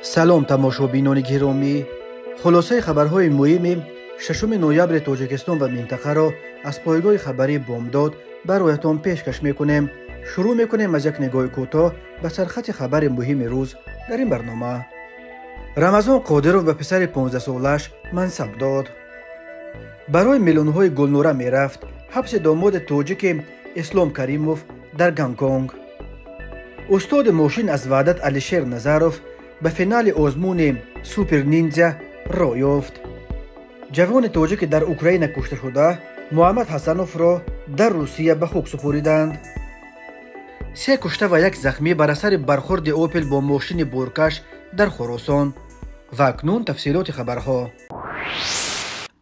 سلام تماشابینان گرامی، خلاصه خبرهای مهم ششم نوامبر تاجیکستان و منطقه را از پایگاه خبری بامداد برایتان پیشکش میکنیم. شروع میکنیم از یک نگاه کوتاه به سرخط خبر مهم روز در این برنامه. رمضان قادروف به پسر 15 سالش منصب داد. برای میلیون‌های گلنوره میرفت. حبس داماد تاجیک اسلام کریموف در گانکونگ. استاد ماشین از وحدت علیشیر نظروف به فینال آزمون سوپر نینجا راه یافت. جوان تاجیک در اوکراین کشته شده محمد حسنوف را در روسیه به خاک سپردند. 3 کشته و 1 زخمی بر اثر برخورد اوپل با ماشین بورکش در خراسان. و اکنون تفصیلات خبرها.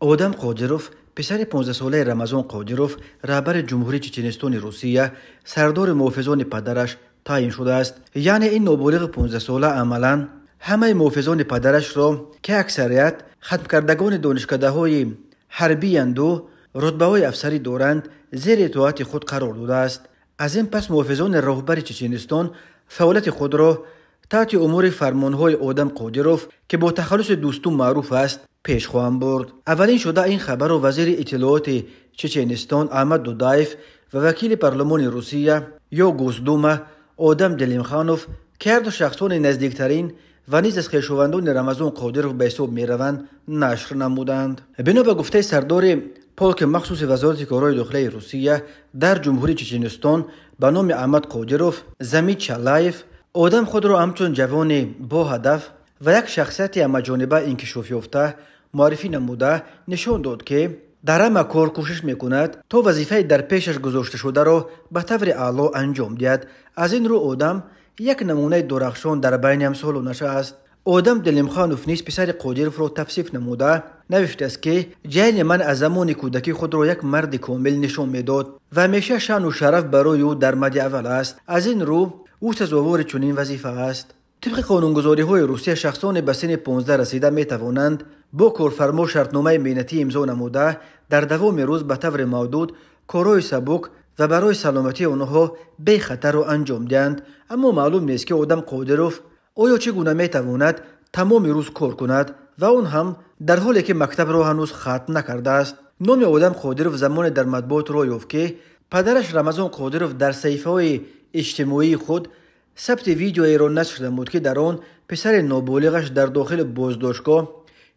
آدم قادروف پسر 15 ساله رمضان قادروف رهبر جمهوری چچنستان روسیه سردار محافظان پدرش تعیین شده است. یعنی این نابالغ 15 ساله عملاً همه محافظان پدرش را که اکثریت ختم کردگان دانشکده‌های حربی اند و رتبه‌های افسری دارند زیر اطاعت خود قرار داده است. از این پس محافظان رهبر چچنستان فعالیت خود را تحت امور فرمانهای آدم قادروف که با تخلص دوستون معروف است پیش خواهند برد. اولین شده این خبر را وزیر اطلاعات چچنستان احمد دودایف و وکیل پارلمان روسیه یا گوزدوما آدم دلیمخانوف که هر دو شخصان نزدیکترین و نیز از خویشاوندان رمضان قادروف به حساب میروند نشر نمودند. بنا به گفته سردار پولک مخصوص وزارت کارهای داخلی روسیه در جمهوری چچنستان به نام احمد قادروف زمید چالایف آدم خود را همچون جوان با هدف و یک شخصیت همه‌جانبه انکشاف یافته معرفی نموده نشان داد که در همه کار کوشش میکند تا وظیفه در پیشش گذاشته شده را به طور اعلی انجام دهد. از این رو آدم یک نمونه درخشان در بین همسالانش است. آدم دلیمخانوف نیز پسر قادروف را توصیف نموده نوشته است که جین من از زمان کودکی خود را یک مرد کامل نشان میداد و همیشه شان و شرف برای او در مد اول است. از این رو او سزاوار چنین وظیفه است. طبق قانونگذاری های روسیه شخصان به سن 15 رسیده می توانند با کارفرما شرطنامه مهنتی امضا نموده در دوام روز به طور محدود کارهای سبک و برای سلامتی آنها بی خطر را انجام دهند. اما معلوم نیست که آدم قادروف آیا چگونه می تواند تمام روز کار کند و اون هم در حالی که مکتب را هنوز ختم نکرده است. نام آدم قادروف زمان در مطبوعات را یافت که پدرش رمضان قادروف در صفحه‌های اجتماعی خود ثبت ویدیویی را نشر نمود که در آن پسر نابالغش در داخل بازداشتگاه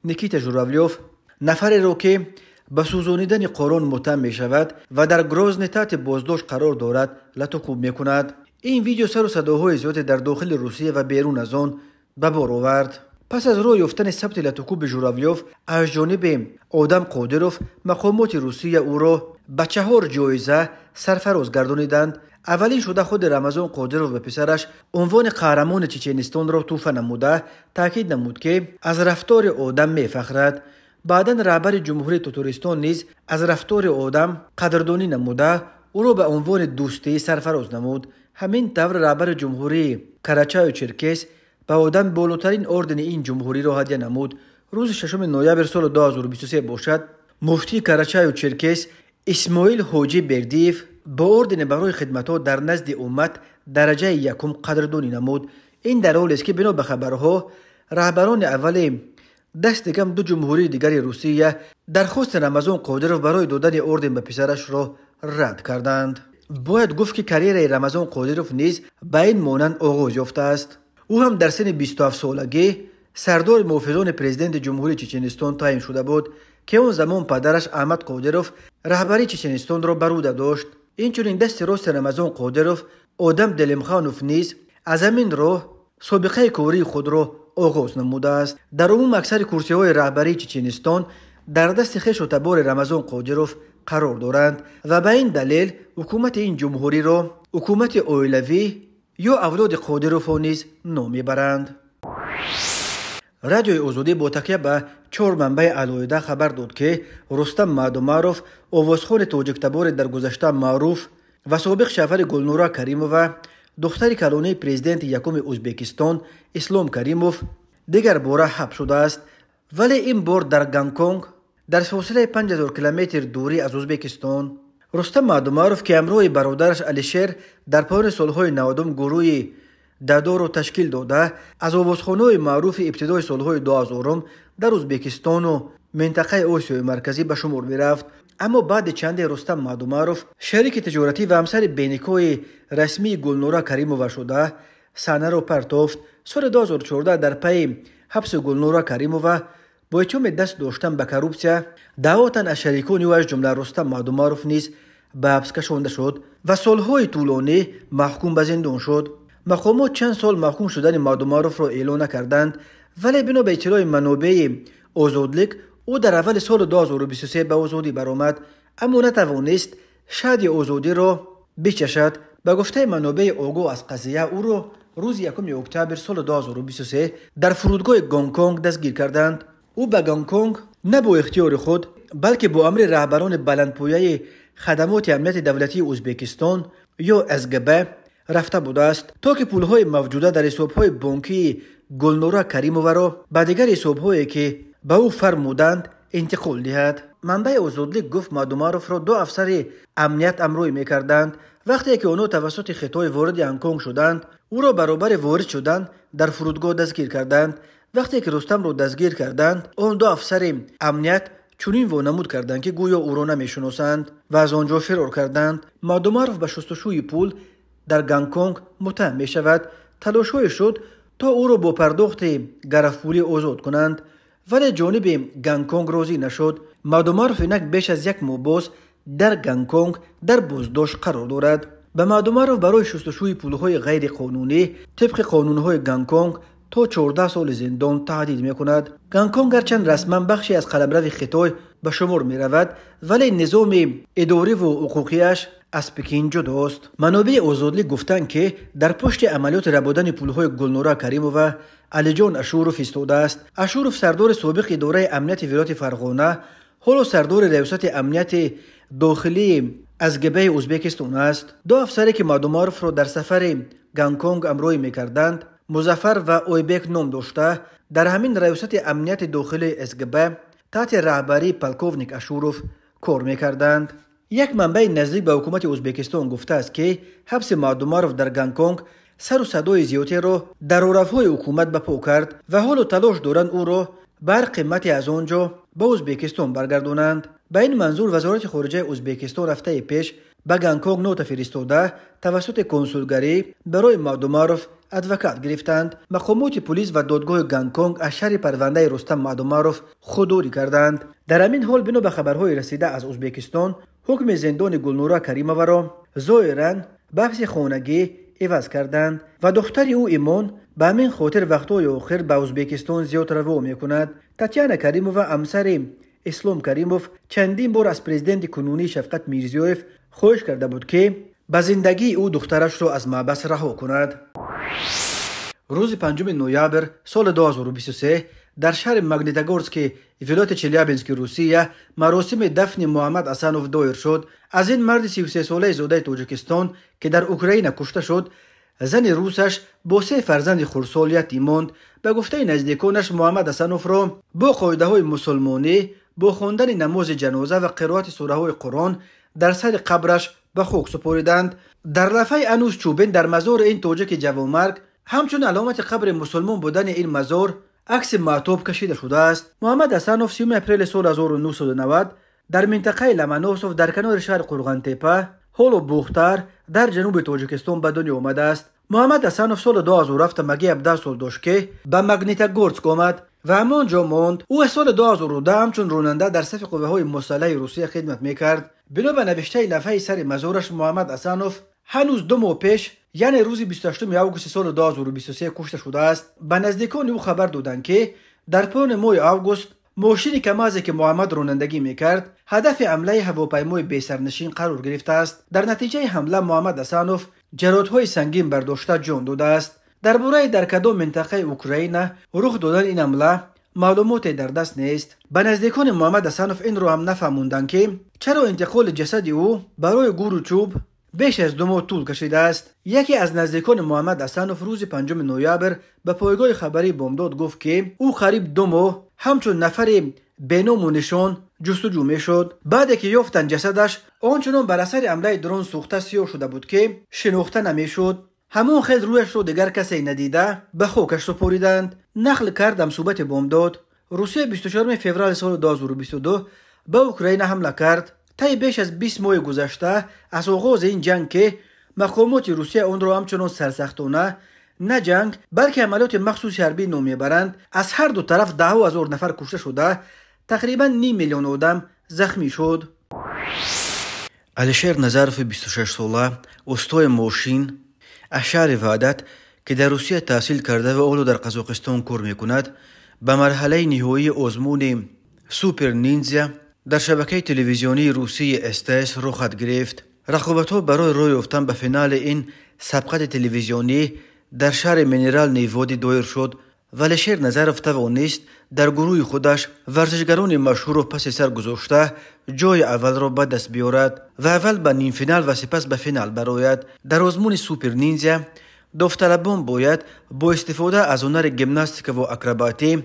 نیکیتا ژوراولیوف نفری را که به سوزانیدن قرآن متهم می شود و در گروزن تحت بازداشت قرار دارد لطوکوب می کند. این ویدیو سر و صداهای زیادی در داخل روسیه و بیرون از آن به بار آورد. پس از راه یافتن ثبت لطوکوب ژوراولیوف از جانب آدم قادروف مقامات روسیه او را به 4 جایزه سرفراز گردانیدند. اولین شده خود رمضان قادروف به پسرش عنوان قهرمان چچنستان را توفه نموده تاکید نمود که از رفتار آدم می فخرد. بعداً رهبر جمهوری تاتارستان نیز از رفتار آدم قدردانی نموده او را به عنوان دوستی سرفراز نمود. همین طور رهبر جمهوری کراچای و چرکس به آدم بالاترین اردن این جمهوری را هدیه نمود. روز 6 نوامبر سال 2023 باشد مفتی کراچای و چرکس اسماعیل حاجی بردیف با اردن برای خدمت‌ها در نزد امت درجه 1 قدردانی نمود. این در حالی است که بنا به خبرها رهبران اول دست کم 2 جمهوری دیگر روسیه درخواست رمضان قادروف برای دادن اردن به پسرش را رد کردند. باید گفت که کریر رمضان قادروف نیز به این مانند آغاز یافته است. او هم در سن 27 سالگی سردار محافظان پرزیدنت جمهوری چچنستان تعیین شده بود که اون زمان پدرش احمد قادروف رهبری چچنستان را بر عهده داشت. اینچنین دست راست رمضان قادروف آدم دلیمخانوف نیز از همین راه سابقه کاری خود را آغاز نموده است. در عموم اکثر کرسی‌های رهبری چچنستان در دست خویش و تبار رمضان قادروف قرار دارند و به این دلیل حکومت این جمهوری را حکومت اویلوی یا اولاد قادروف نیز نام میبرند. رادیوی آزادی با تکیه به 4 منبع علیحده خبر داد که رستم معدوماروف آوازخوان تاجیک تبار در گذشته معروف و سابق شوهر گلنورا کریموف و دختر کلونه پرزیدنت یکم ازبکستان اسلام کریموف دیگر باره حبس شده است، ولی این بار در گانکونگ در فاصله 5000 کیلومتر دوری از ازبکستان. رستم معدوماروف که همراه برادرش علیشیر در پایان سالهای 90 گروه دادار رو تشکیل داده از آوازخانه‌های معروف ابتدای سالهای 2000 در ازبکستان و منطقه آسیای مرکزی به شمار می‌رفت. اما بعد چند رستم مادوماروف شریک تجارتی و همسر بینیکوی رسمی گلنورا کریمووا شده صحنه را پرتافت. سال 2014 در پی حبس گلنورا کریمووا با اتهام دست داشتن به کروپسیا 10 تن از شریکان او از جمله رستم مادوماروف نیز به حبس کشانده شد و سالهای طولانی محکوم به زندان شد. مقامات چند سال محکوم شدن مادوماروف را اعلام نکردند، ولی بنا به اطلاع منابع آزادلیک او در اول سال 2023 به آزادی برآمد، اما نتوانست شهادت آزادی را بچشد. به گفته منابع آگاه از قضیه او را روز 1 اکتبر سال 2023 در فرودگاه گانگکنگ دستگیر کردند. او به گانگکنگ نه با اختیار خود بلکه با امر رهبران بلندپایه خدمات امنیت دولتی ازبکستان یا SGB رفته بوده است تا که پولهای موجوده در حسابهای بانکی گلنورا کریمووا را به دیگر حسابهایی که به او فرمودند انتقال دهد. منبع آزادلیک گفت مادوماروف را 2 افسر امنیت امروی می‌کردند. وقتی که آنها توسط خطای وارد هنگ‌کنگ شدند، او را برابر وارد شدن در فرودگاه دستگیر کردند. وقتی که رستم را دستگیر کردند، آن 2 افسر امنیت چنین وانمود کردند که گویا او را نمی‌شناسند و از آنجا فرار کردند. مادوماروف به شستشوی پول در گانگکنگ متهم می‌شود. تلاش‌های شد تا او را با پرداخت گرفت‌پولی آزاد کنند، ولی جانب گانگکنگ راضی نشد. مادوماروف اینک بیش از 1 ماه باز در گانگکنگ در بازداشت قرار دارد. به مادوماروف برای شستشوی پولهای غیر قانونی طبق قانونهای گانگکنگ تا 14 سال زندان تهدید می‌کند. گانگکنگ هرچند رسما بخشی از قلمرو خطای به شمار می‌رود، ولی نظام اداری و حقوقیش از پکین جداست. منابع آزادلیک گفتند که در پشت عملیات ربودن پولهای گلنورا کریمووا علیجان اشوروف ایستاده است. اشوروف سردار سابق اداره امنیت ولایت فرغانه، حالا سردار ریاست امنیت داخلی SGB ازبکستان است. 2 افسری که مادوماروف را در سفر گانگکنگ همراهی می‌کردند مظفر و اویبک نام داشته در همین ریاست امنیت داخلی SGB تحت رهبری پلکوونیک اشوروف کار می‌کردند. یک منبع نزدیک به حکومت ازبکستان گفته است که حبس مادوماروف در گانگکنگ سر و صدای زیادی را در رفهای حکومت به پا کرد و حالا تلاش دارند او را بر قیمتی از آنجا به ازبکستان برگردانند. به این منظور وزارت خارجه ازبکستان هفته پیش به گانگکنگ نوت فرستاده توسط کنسولگری برای مادوماروف ادوکات گرفتند. مقامات پلیس و دادگاه گانگکنگ از شر پرونده رستم مادوماروف خودداری کردند. در همین حال بنا به خبرهای رسیده از ازبکستان حکم زندان گلنورا کریمووا را ظاهراً به حبس خانگی عوض کردند و دختر او ایمان به همین خاطر وقتهای آخر به ازبکستان زیاد رو می‌کند. تاتیانا کریمووا همسر اسلام کریموف چندین بار از پرزیدنت کنونی شفقت میرزیوف خواهش کرده بود که به زندگی او دخترش را از محبس رها کند. روز 5 نوامبر سال 2023 در شهر ماگنیتگورسک ولایت چلیابینسک روسیه مراسم دفن محمد حسنوف دایر شد. از این مرد 33 ساله زاده تاجیکستان که در اوکراین کشته شد، زن روسش با 3 فرزند خردسال یتیم ماند. به گفته نزدیکانش محمد حسنوف را با قاعده‌های مسلمانی با خواندن نماز جنازه و قرائت سوره‌های قرآن در سر قبرش به خاک سپاریدند. در لفه انوس چوبین در مزار این تاجیک جوانمرگ همچون علامت قبر مسلمان بودن این مزار عکس معتاب کشیده شده است. محمد حسنوف 30 اپریل سال 1990 در منطقه لمنوسوف در کنار شهر قرغنتپه هولو بوختر در جنوب تاجیکستان به دنیا آمده است. محمد حسنوف سال 2007 مگی 17 سال داشت که به ماگنیتگورسک آمد و همانجا ماند. او سال 2010 همچون راننده در صف قوه‌های مسلح روسیه خدمت میکرد. بنا به نوشته لفه سر مزارش محمد حسنوف هنوز 2 ماه پیش یعنی روز 28 آگوست سال 2023 کشته شده است. به نزدیکان او خبر دادند که در پایان ماه آگوست ماشینی کمازی که محمد رانندگی میکرد هدف حمله هواپیمای بی‌سرنشین قرار گرفته است. در نتیجه حمله محمد حسنوف جراحت‌های سنگین برداشته جان داده است. درباره در کدام منطقه اوکراین رخ دادن این حمله معلوماتی در دست نیست. به نزدیکان محمد حسنوف این رو هم نفهموندند که چرا انتقال جسد او برای گور و چوب بیش از 2 ماه طول کشیده است. یکی از نزدیکان محمد حسنوف روز 5 نوامبر به پایگاه خبری بامداد گفت که او قریب 2 ماه همچون نفر بینام و نشان جستجو میشد. بعد که یافتن جسدش آنچنان بر اثر حمله درون سوخته سیاه شده بود که شناخته نمیشد. همون خیل رویش رو دیگر کسی ندیده به خاکش سپردند. نقل کردم صحبت بامداد. روسیه 24 فوریه سال 2022 به اوکراین حمله کرد. طی بیش از 20 ماه گذشته از آغاز این جنگ که مقامات روسیه اون را همچنان سرسختانه نه جنگ بلکه عملیات مخصوص حربی نام میبرند، از هر دو طرف 10,000 نفر کشته شده، تقریبا 9 میلیون آدم زخمی شد. علیشیر نظرف 26 ساله استای ماشین از شهر وحدت که در روسیه تحصیل کرده و اولو در قزاقستان کار میکند به مرحله نهایی آزمون سوپر نینجا در شبکه تلویزیونی روسی استس رخ گرفت. رقابت‌ها برای راه یافتن به فینال این سبقت تلویزیونی در شهر مینرال نیوادی دایر شد و علیشیر نظرف توانست در گروه خودش ورزشگران مشهور و پس سر گذاشته جای اول را به دست بیارد و اول به نیم فینال و سپس به فینال برآید. در آزمون سوپر نینجا داوطلبان باید با استفاده از هنر گیمناستیک و اکروباتی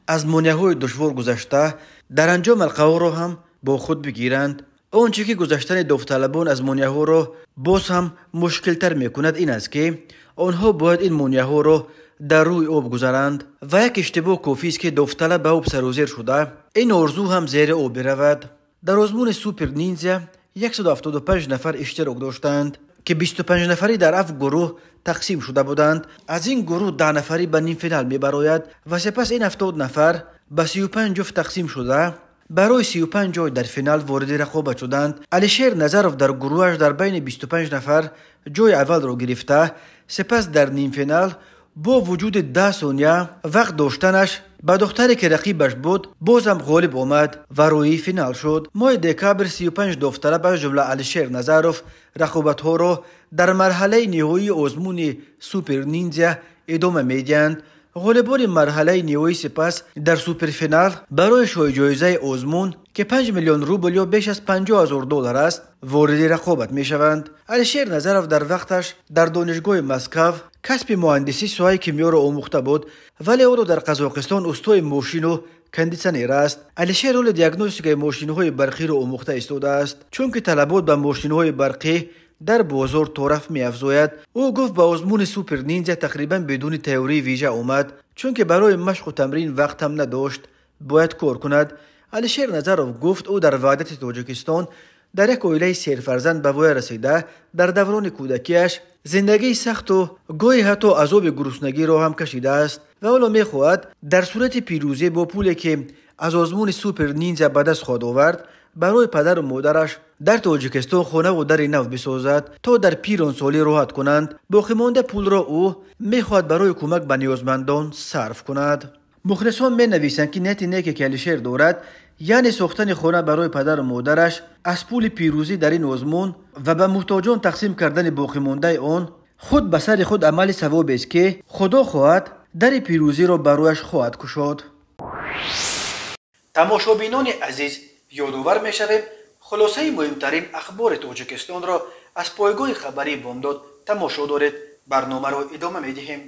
از مانع‌های دشوار گذشته در انجام القوا را هم با خود بگیرند. آنچه که گذشتن داوطلبان از مانع‌ها را باز هم مشکل‌تر می‌کند این است که آنها باید این مانع‌ها را در روی آب گذارند و یک اشتباه کافی است که داوطلب به آب سرازیر شده این آرزو هم زیر آب برود. در آزمون سوپر نینجا 175 نفر اشتراک داشتند که 25 نفری در 7 گروه تقسیم شده بودند. از این گروه 10 نفری به نیم فینال میبراید و سپس این 70 نفر به 35 جفت تقسیم شده برای 35 جای در فینال وارد رقابت شدند. علیشیر نظرف در گروهش در بین 25 نفر جای اول را گرفته، سپس در نیم فینال با وجود 10 ثانیه وقت داشتنش به دختری که رقیبش بود بازم غالب آمد و روی فینال شد. ماه دکبر 35 داوطلب از جمله علیشیر نظرف رقابت‌ها را در مرحله نهایی آزمون سوپر نینجا ادامه میدهند. غالبان مرحله نهایی سپس در سوپر فینال برای جایزه آزمون که 5 میلیون روبل یا بیش از 50,000 دلار است وارد رقابت می شوند. علیشیر نظرف در وقتش در دانشگاه مسکو کسب مهندسی سوای کیمیا را آموخته بود ولی او را در قزاقستان استای ماشین و کندیسنر است. علیشیر رول دیاگنوستیک ماشین‌های برقی را آموخته ایستاده است چون که طلبات به ماشین‌های برقی در بازار تعارف می افزاید. او گفت به آزمون سوپر نینجا تقریبا بدون تئوری ویژه آمد چون که برای مشق و تمرین وقت هم نداشت، باید کار کند. علیشیر نظرف گفت او در وحدت تاجیکستان در یک عائله 3 فرزند به وی رسیده در دوران کودکیش زندگی سخت و گاهی حتی عذاب گرسنگی را هم کشیده است و حالا می‌خواهد در صورت پیروزی با پولی که از آزمون سوپر نینجا به دست خواهد آورد برای پدر و مادرش در تاجیکستان خانه و در نو بسازد تا در پیرانسالی راحت کنند. باقی مانده پول را او می‌خواهد برای کمک به نیازمندان صرف کند. مخلصان می‌نویسند که نیت نیکی که علیشیر دارد یعنی ساختن خانه برای پدر و مادرش از پول پیروزی در این آزمون و به محتاجان تقسیم کردن باقی مانده آن خود به سر خود عمل ثواب است که خدا خواهد در پیروزی را برایش خواهد گشاد. تماشابینان عزیز، یادآور می‌شویم خلاصه مهمترین اخبار تاجیکستان را از پایگاه خبری بامداد تماشا دارید. برنامه را ادامه می‌دهیم.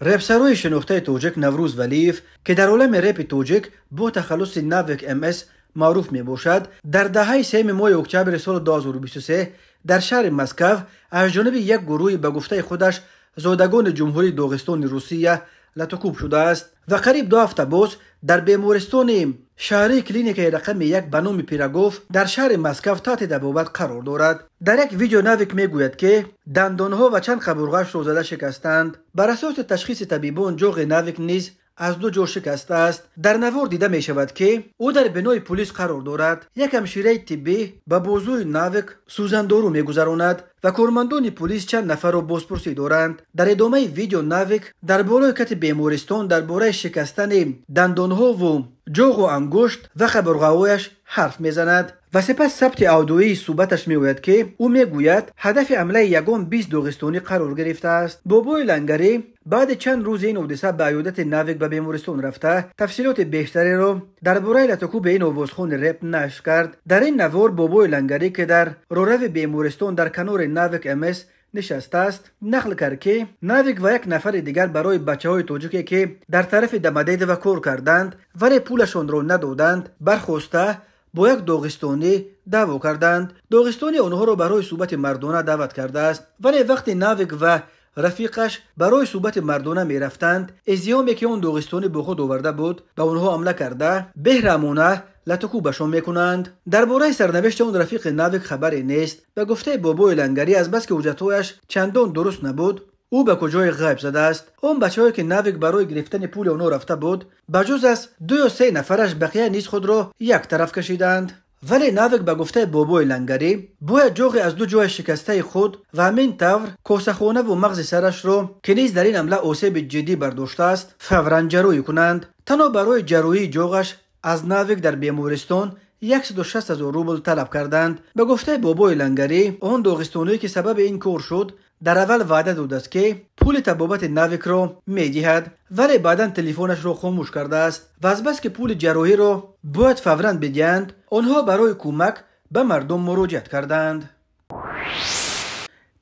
رپسرای شناخته تاجیک نوروز ولیف که در عالم رپ تاجیک با تخلص ناوک MS معروف می باشد، در دهه 3 ماه اکتبر سال 2023 در شهر مسکو از جانب یک گروه به گفته خودش زادگان جمهوری داغستان روسیه لطکوب شده است و قریب 2 هفته باز در بیمارستان شهری کلینیک رقم 1 به نام پیراگوف در شهر مسکو تحت دبابت قرار دارد. در یک ویدیو ناوک میگوید که دندانها و چند قبرغش را زده شکستند. بر اساس تشخیص طبیبان جوغ ناوک نیز از 2 جا شکسته است. در نوار دیده می شود که او در بنای پلیس قرار دارد. یک همشیره طبی به بازوی ناوک سوزندارو میگذراند و کارمندان پلیس چند نفر را بازپرسی دارند. در ادامه ویدیو ناوک در بالای کت بیمارستان درباره شکستن دندانها و جوغ و انگشت و قبرغه‌هایش حرف میزند و سپس ثبت آدیویی صحبتش میگوید که او میگوید هدف حمله یگان 20 داغستانی قرار گرفته است. بابای لنگری بعد چند روز این حادثه به عیادت ناوک به بیمارستان رفته تفصیلات بیشتری را درباره لطکوب این آوازخوان رپ نشر کرد. در این نوار بابای لنگری که در رورو بیمارستان در کنار ناوک MS نشسته است نقل کرد که ناوک و یک نفر دیگر برای بچه‌های تاجیکی که در طرف دمدید و کار کردند ولی پولشان را ندادند برخواسته با یک داغستانی دعوا کردند. داغستانی آنها را برای صحبت مردانه دعوت کرده است، ولی وقتی ناوک و رفیقش برای صحبت مردانه می رفتند، ازیامی که اون داغستانی با خود آورده بود به آنها حمله کرده بهرامانه لطکوبشان میکنند. درباره سرنوشت اون رفیق ناوک خبری نیست. به گفته بابای لنگری از بس که حجتهایش چندان درست نبود، او به کجای غیب زده است. اون بچه‌هایی که ناوک برای گرفتن پول اونها رفته بود، بجز از 2 یا 3 نفرش بقیه نیز خود را یک طرف کشیدند. ولی ناوک به گفته بابای لنگری باید جوغی از 2 جای شکسته خود و همین طور کاسه‌خانه و مغز سرش را که نیز در این حمله آسیب جدی برداشته است فوراً جراحی کنند. تنها برای جراحی جوغش از ناوک در بیمارستان 160,000 روبل طلب کردند. به گفته بابای لنگری آن داغستانی که سبب این کار شد در اول وعده داده است که پول طبابت ناوک را میدهد، ولی بعدا تلفنش را خاموش کرده است و از بس که پول جراحی را باید فوراً بدهند آنها برای کمک به مردم مراجعت کردند.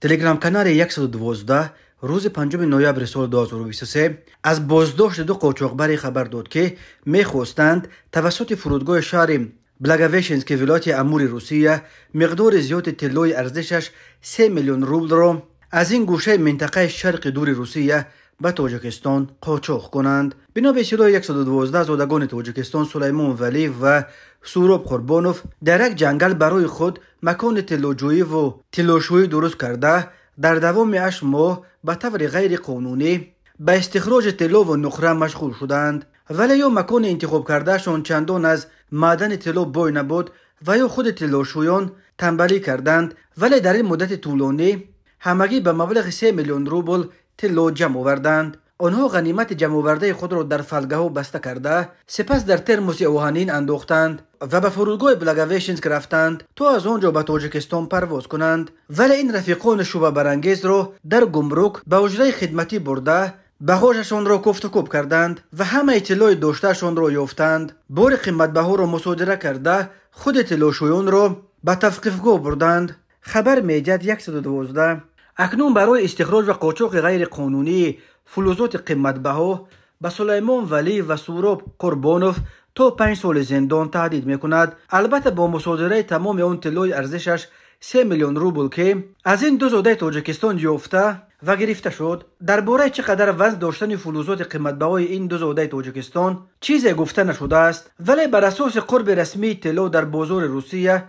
تلگرام کانال 112 روز 5 نوامبر سال 2023 از بازداشت 2 قاچاقبر خبر داد که میخواستند توسط فرودگاه شهر بلاگاویشنسک که ولایت امور روسیه مقدار زیاد طلای ارزشش 3 میلیون روبل را از این گوشه منطقه شرق دور روسیه به تاجیکستان قاچاق کنند. بنا به اطلاع 112 زادگان تاجیکستان سلیمان ولی و سوراب قربانوف در یک جنگل برای خود مکان طلاجویی و طلاشویی درست کرده در دوام 8 ماه به طور غیر قانونی به استخراج طلا و نقره مشغول شدند، ولی یا مکان انتخاب کردهشان چندان از معدن طلا بای نبود و یا خود طلاشویان تنبلی کردند، ولی در این مدت طولانی همگی به مبلغ 3 میلیون روبل طلا جمع آوردند. آنها غنیمت جمع آورده خود را در فلگه ها بسته کرده سپس در ترموس آهنین انداختند و به فرودگاه بلاگاویشنسک رفتند تا از آنجا به تاجیکستان پرواز کنند. ولی این رفیقان شبهه برانگیز را در گمرک به حجره خدمتی برده بغاژشان را کفت و کوب کردند و همه اطلاع داشتهشان را یافتند. بار قیمت‌بها را مصادره کرده خود طلاشویان را به توقیفگاه بردند. خبر میدهد 112 اکنون برای استخراج و قاچاق غیر قانونی فلزات قیمت‌بها به سلیمان ولی و سوراب قربانوف تا 5 سال زندان تهدید میکند، البته با مصادره تمام اون طلای ارزشش 3 میلیون روبل که از این 2 زاده تاجیکستان یافته و گرفته شد. درباره چقدر وزن داشتن فلزات قیمت‌بهای این 2 زاده تاجیکستان چیزی گفته نشده است، ولی بر اساس قرب رسمی طلا در بازار روسیه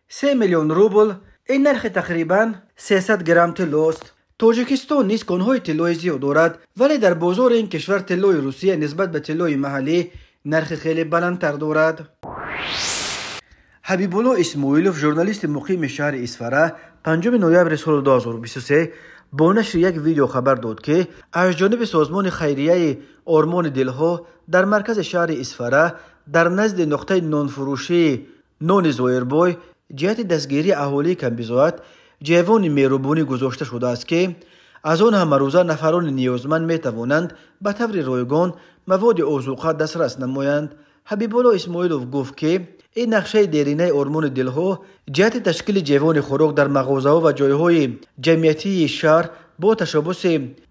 3 میلیون روبل این نرخ تقریباً 300 گرم طلا است. تاجیکستان نیز کانهای طلای زیاد دارد، ولی در بازار این کشور طلای روسیه نسبت به طلای محلی نرخ خیلی بلندتر دارد. حبیب الله اسماعیلوف ژورنالیست مقیم شهر اصفهان 5 نوامبر سال 2023 با نشر یک ویدیو خبر داد که از جانب سازمان خیریه آرمان دلها در مرکز شهر اصفهان در نزد نقطه نانفروشی نان زایربای جهت دستگیری اهالی کمبزاعت جوان مهربانی گذاشته شده است که از آن هم روزه نفران نیازمند می توانند به طور رایگان مواد آذوقه دسترس نمایند. حبیب الله اسماعیلوف گفت که این نقشه دیرینه آرمان دلها جهت تشکیل جوان خوراک در مغازه‌ها و جایهای جمعیتی شهر با تشبث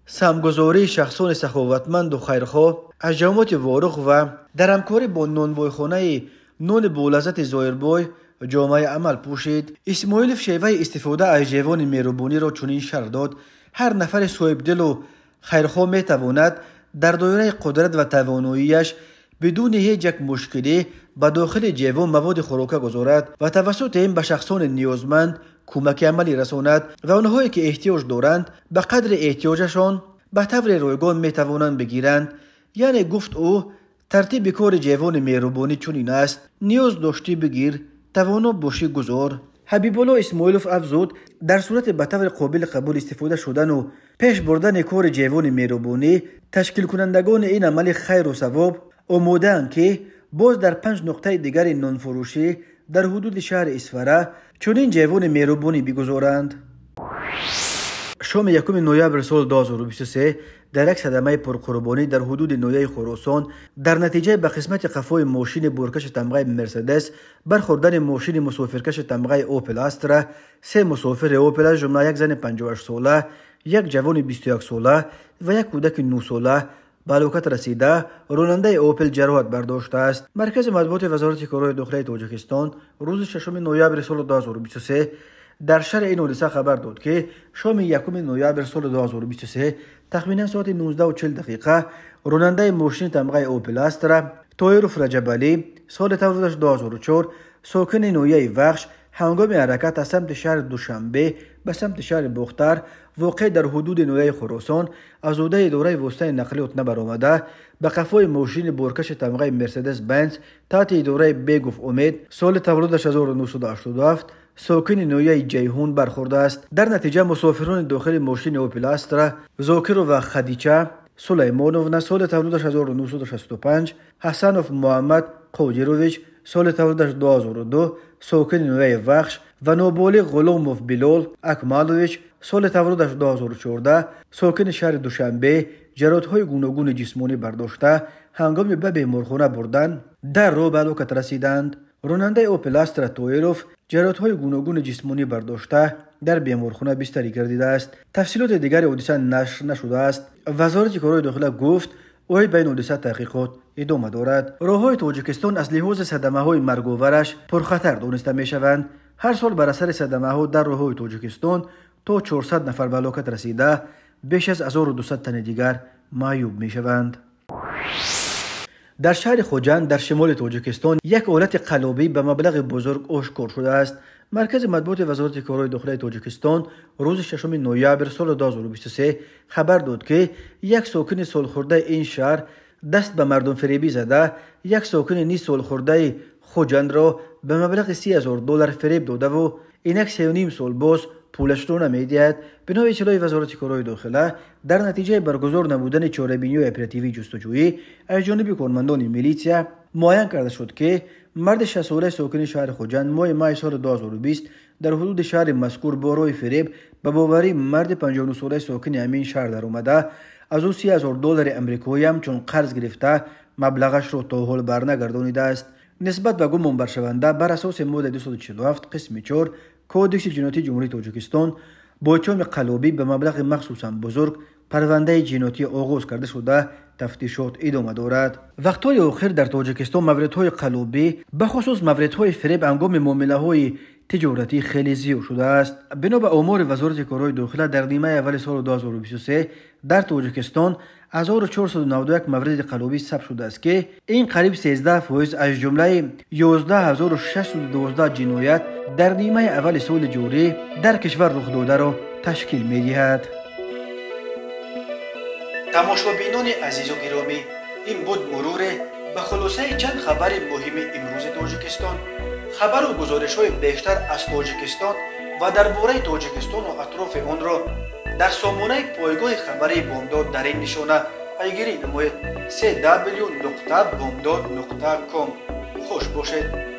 سهمگذاری شخصان سخاوتمند و خیرخواه از جماعت وارخ و در همکاری با نانوایخانه نان بولذت زایربای جامعه عمل پوشید. اسماعیلوف شیوه استفاده از جوان مهربانی را چنین شرح داد: هر نفر صاحب دل و خیرخواه می تواند در دایره قدرت و تواناییش بدون هیچ یک مشکلی به داخل جوان مواد خوراکه گذارد و توسط این به شخصان نیازمند کمک عملی رساند و آنهایی که احتیاج دارند به قدر احتیاجشان به طور رایگان می توانند بگیرند. یعنی گفت او ترتیب کار جوان مهربانی چنین است: نیاز داشتی بگیر، توانا باشی گذار. حبیب الله اسماعیلوف افزود در صورت به طور قابل قبول استفاده شدن و پیش بردن کار جوان مهربانی تشکیل کنندگان این عمل خیر و ثواب آماده‌اند که باز در 5 نقطه دیگر نانفروشی در حدود شهر اصفهان چنین جوان مهربانی بگذارند. شام 1 نوامبر سال 2023 در یک صدمه پرقربانی در حدود ناحیه خراسان در نتیجه به قسمت قفای ماشین بورکش تمغه مرسدس برخوردن ماشین مسافرکش تمغه اوپل استرا 3 مسافر اوپل از جمله یک زن 58 ساله، یک جوان 21 ساله و یک کودک 9 ساله به هلاکت رسیده راننده اوپل جراحت برداشته است. مرکز مطبوعات وزارت کارهای داخلی تاجیکستان روز 6 نوامبر سال 2023 در شرح این حادثه خبر داد که شام 1 نوامبر سال 2023 تخمینا ساعت 19:40 راننده ماشین تمغه اوپل استرا تویروف رجبالی سال تولدش 2004 ساکن نویه وخش هنگام حرکت از سمت شهر دوشنبه به سمت شهر بختر واقع در حدود نویه خراسان از عهده اداره وسطای نقلیات نبرآمده به قفای ماشین بارکش تمغه مرسدس بنز تحت اداره بیگوف امید سال تولدش 1987 ساکن نویه جیهون برخورده است. در نتیجه مسافران داخل ماشین اوپل استرا زاکر و خدیجه سلیمانوف سال تولدش 1965 حسنوف محمد قودیروویچ سال تولدش 2002 ساکن نویه وخش و نوبالغ غلاموف بلال اکمالویچ سال تولدش 2014 ساکن شهر دوشنبه جراحت‌های گوناگون جسمانی برداشته هنگام به بیمارخانه بردن در راه به هلاکت رسیدند. راننده اوپل استرا تویروف جراحت‌های گوناگون جسمانی برداشته در بیمارخانه بستری گردیده است. تفصیلات دیگر حادثه نشر نشده است. وزارت کارهای داخلی گفت اوی بین حادثه تحقیقات ادامه دارد. راههای تاجیکستان از لحاظ صدمه‌های مرگ‌آورش پرخطر دانسته می‌شوند. هر سال بر اثر صدمه‌ها در راههای تاجیکستان تا 400 نفر به هلاکت رسیده، بیش از 1200 تن دیگر معیوب می‌شوند. در شهر خوجند در شمال تاجیکستان یک آلت قلابی به مبلغ بزرگ آشکار شده است. مرکز مطبوعات وزارت کارهای داخلی تاجیکستان روز 6 نوامبر سال 2023 خبر داد که یک ساکن سالخورده این شهر دست به مردم فریبی زده یک ساکن نی سالخورده خوجند را به مبلغ $30,000 فریب داده و اینک 3.5 سال باز پولش رو نمیدهد. بنا به اطلاع وزارت کارهای داخلی در نتیجه برگزار نمودن چاره‌بینی و اپراتیوی جستجویی از جانب کارمندان میلیشیا معین کرده شد که مرد 60 ساله ساکن شهر خوجند ماه مای سال 2020 در حدود شهر مذکور با راه فریب به باوری مرد 59 ساله ساکن همین شهر در اومده از او $30,000 آمریکایی همچون قرض گرفته مبلغش را تا حال برنگردانیده است. نسبت به گمان برشونده بر اساس ماده 247 قسم 4 کودکس جنایتی جمهوری تاجیکستان با اتهام قلابی به مبلغ مخصوصا بزرگ پرونده جنایتی آغاز کرده شده تفتیشات ادامه دارد. وقتهای آخر در تاجیکستان موردهای قلابی به خصوص موردهای فریب هنگام معامله‌های تجارتی خیلی زیاد شده است. بنا به آمار وزارت کارهای داخلی در نیمه اول سال 2023 در تاجیکستان 1491 مورد قلابی ثبت شده است که این قریب 13% از جمله 11612 جنایت در نیمه اول سال جاری در کشور رخ داده را تشکیل می‌دهد. تماشابینان عزیز و گرامی، این بود مرور به خلاصه چند خبر مهم امروز تاجیکستان. خبر و گزارش‌های بیشتر از تاجیکستان و درباره تاجیکستان و اطراف آن را در سامانه پایگاه خبری بامداد در این نشانه پیگیری نمایید: www.bomdad.com. خوش باشید.